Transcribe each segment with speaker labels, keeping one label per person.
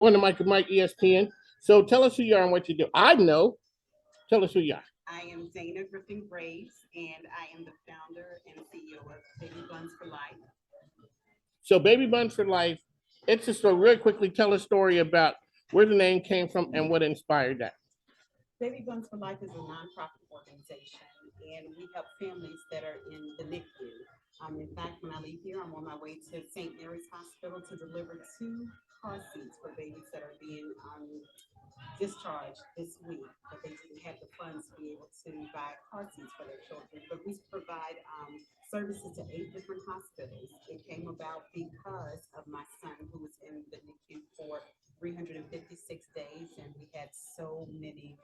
Speaker 1: on the mic of Mike ESPN. So tell us who you are and what you do. I know. Tell us who you are.
Speaker 2: I am Dana Griffin Graves, and I am the founder and CEO of Baby Buns for Life.
Speaker 1: So Baby Buns for Life. It's just a real quickly tell a story about where the name came from and what inspired that.
Speaker 2: Baby Buns for Life is a nonprofit organization, and we help families that are in the NICU. In fact, when I leave here, I'm on my way to St. Mary's Hospital to deliver 2 car seats for babies that are being discharged this week, but they didn't have the funds to be able to buy car seats for their children. But we provide services to 8 different hospitals. It came about because of my son who was in the NICU for 356 days, and we had so many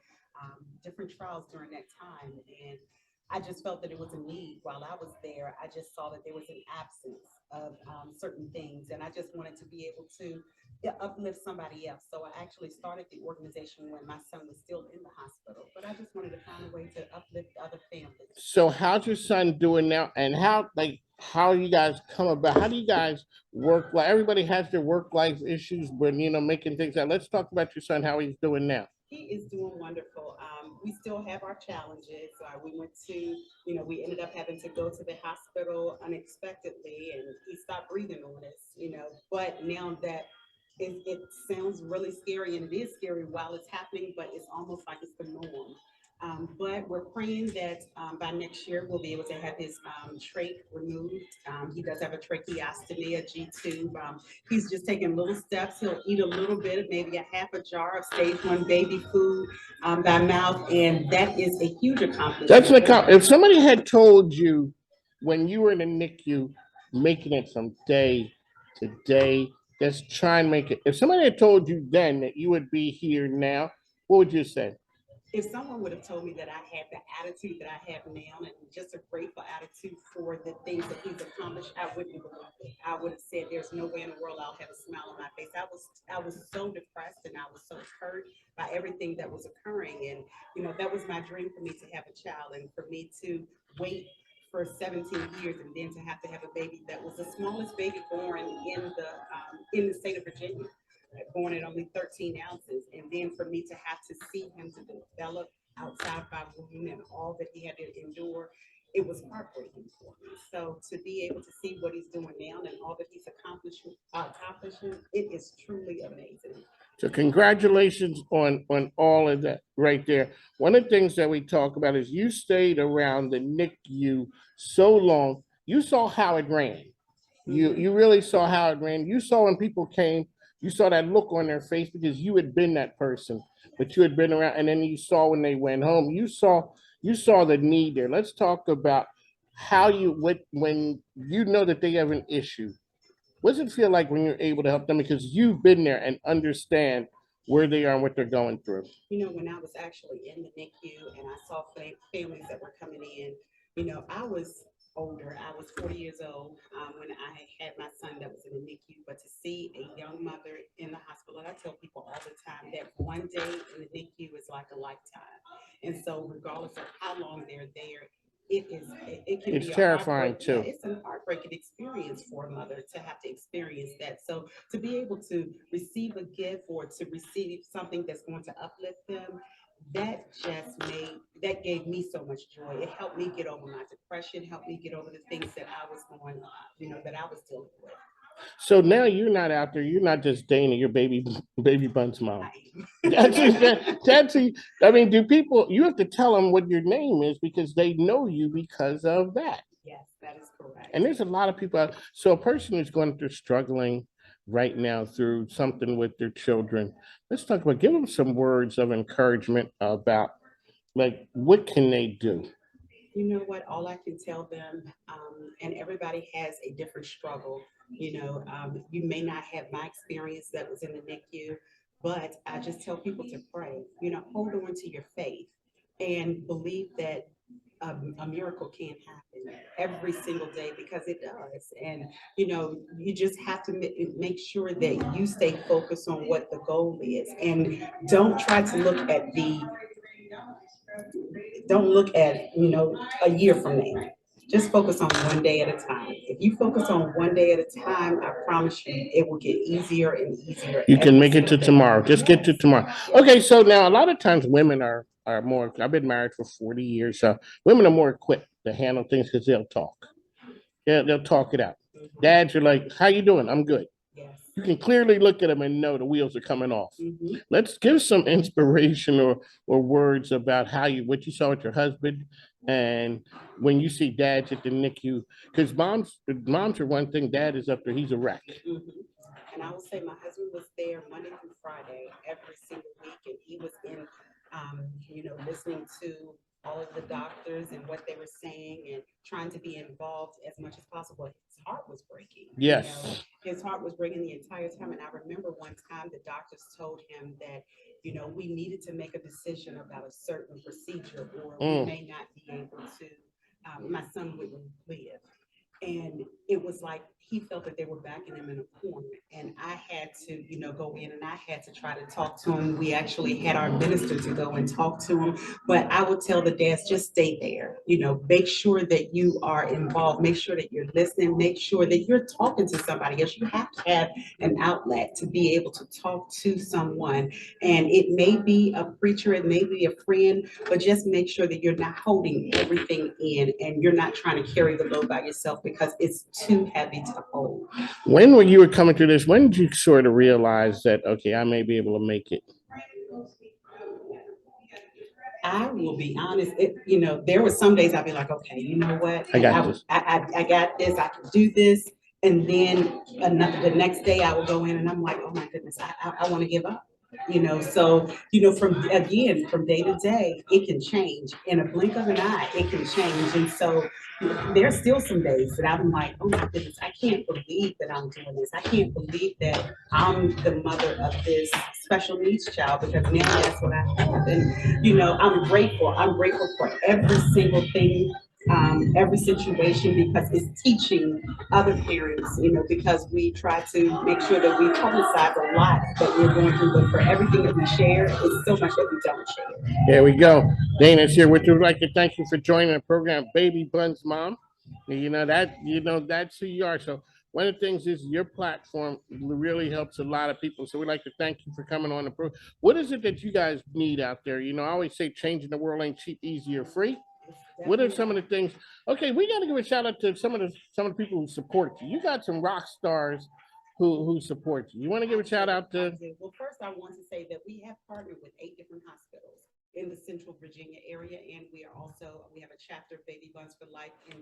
Speaker 2: different trials during that time. And I just felt that it was a need while I was there. I just saw that there was an absence of certain things, and I just wanted to be able to uplift somebody else. So I actually started the organization when my son was still in the hospital, but I just wanted to find a way to uplift other families.
Speaker 1: So how's your son doing now? And how you guys come about? How do you guys work? Well, everybody has their work life issues, but making things out. Let's talk about your son. How he's doing now.
Speaker 2: He is doing wonderful. We still have our challenges. We went to, we ended up having to go to the hospital unexpectedly, and he stopped breathing on us, But now that it sounds really scary, and it is scary while it's happening, but it's almost like it's the norm. But we're praying that by next year we'll be able to have his trach removed. He does have a tracheostomy, a G tube. He's just taking little steps. He'll eat a little bit, maybe a half a jar of stage 1 baby food by mouth, and that is a huge accomplishment.
Speaker 1: That's an accomplishment. If somebody had told you when you were in the NICU, making it from day to day, just try and make it. If somebody had told you then that you would be here now, what would you say?
Speaker 2: If someone would have told me that I had the attitude that I have now and just a grateful attitude for the things that he's accomplished, I wouldn't have believed it. I would have said there's no way in the world I'll have a smile on my face. I was so depressed and I was so hurt by everything that was occurring. And that was my dream for me to have a child and for me to wait for 17 years and then to have a baby that was the smallest baby born in the state of Virginia, born at only 13 ounces. And then for me to have to see him to develop outside my womb and all that he had to endure, it was heartbreaking for me. So to be able to see what he's doing now and all that he's accomplishing, it is truly amazing.
Speaker 1: So congratulations on all of that right there. One of the things that we talk about is you stayed around the NICU so long. You saw how it ran. You really saw how it ran. You saw when people came, you saw that look on their face because you had been that person, but you had been around, and then you saw when they went home. You saw the need there. Let's talk about how when you know that they have an issue. What does it feel like when you're able to help them because you've been there and understand where they are and what they're going through?
Speaker 2: When I was actually in the NICU and I saw families that were coming in, I was older. I was 40 years old when I had my son that was in the NICU. But to see a young mother in the hospital, and I tell people all the time that one day in the NICU is like a lifetime. And so, regardless of how long they're there, it can
Speaker 1: It's
Speaker 2: be a
Speaker 1: terrifying
Speaker 2: heartbreak. Yeah,
Speaker 1: too.
Speaker 2: it's a heartbreaking experience for a mother to have to experience that. So to be able to receive a gift or to receive something that's going to uplift them, that gave me so much joy. It helped me get over my depression, helped me get over the things that I was going on, that I was dealing with.
Speaker 1: So now you're not out there. You're not just Dana. You're baby Bun's mom. That's
Speaker 2: I
Speaker 1: that's. I mean, do people? You have to tell them what your name is because they know you because of that.
Speaker 2: Yes, that is correct.
Speaker 1: And there's a lot of people. So a person who's going through struggling right now through something with their children. Let's talk about. Give them some words of encouragement about like what can they do.
Speaker 2: You know what? All I can tell them, and everybody has a different struggle. You may not have my experience that was in the NICU, but I just tell people to pray. Hold on to your faith and believe that a miracle can happen every single day because it does. And you just have to make sure that you stay focused on what the goal is, and don't try to look at the don't look at a year from now. Just focus on one day at a time. If you focus on one day at a time, I promise you, it will get easier and easier.
Speaker 1: You can
Speaker 2: every
Speaker 1: make it to
Speaker 2: single day.
Speaker 1: tomorrow. Just get to
Speaker 2: Yes.
Speaker 1: tomorrow.
Speaker 2: Yes.
Speaker 1: Okay, so now a lot of times women are more. I've been married for 40 years, so women are more equipped to handle things because they'll talk. Yeah, they'll talk it out. Dads are like, "How you doing? I'm good."
Speaker 2: Yes.
Speaker 1: You can clearly look at them and know the wheels are coming off.
Speaker 2: Mhm.
Speaker 1: Let's give some inspiration or words about how you what you saw with your husband and when you see dads at the NICU, because moms are one thing, dad is up there, he's a wreck.
Speaker 2: Mhm. And I will say my husband was there Monday through Friday every single week, and he was in, listening to all of the doctors and what they were saying and trying to be involved as much as possible. His heart was breaking.
Speaker 1: Yes.
Speaker 2: His heart was breaking the entire time. And I remember one time the doctors told him that, we needed to make a decision about a certain procedure or we may not be able to, my son wouldn't live. And it was like he felt that they were backing him in a corner. And I had to, go in and I had to try to talk to him. We actually had our minister to go and talk to him. But I would tell the dads, just stay there. Make sure that you are involved. Make sure that you're listening. Make sure that you're talking to somebody else. You have to have an outlet to be able to talk to someone. And it may be a preacher, it may be a friend, but just make sure that you're not holding everything in and you're not trying to carry the load by yourself because it's too heavy to hold.
Speaker 1: When you were coming through this, when did you sort of realize that, okay, I may be able to make it?
Speaker 2: I will be honest, there were some days I'd be like, okay, you know what?
Speaker 1: I
Speaker 2: And
Speaker 1: got this.
Speaker 2: I got this, I can do this. And then the next day I will go in and I'm like, oh my goodness, I want to give up. So, from day to day, it can change. In a blink of an eye, it can change. And so there's still some days that I'm like, oh my goodness, I can't believe that I'm doing this. I can't believe that I'm the mother of this special needs child because now that's what I have. And, I'm grateful. I'm grateful for every single thing, every situation because it's teaching other parents, because we try to make sure that we publicize a lot that we're going through, but for everything that we share, it's so much that we don't share.
Speaker 1: There we go. Dana's here. Would you like to thank you for joining the program, Baby Buns Mom? That's who you are. So one of the things is your platform really helps a lot of people. So we'd like to thank you for coming on the program. What is it that you guys need out there? I always say changing the world ain't cheap, easy, or free. What are some of the things? Okay, we got to give a shout out to some of the people who support you. You got some rock stars who support you. You want to give a shout out to?
Speaker 2: Well, first I want to say that we have partnered with 8 different hospitals in the Central Virginia area, and we have a chapter of Baby Buns for Life in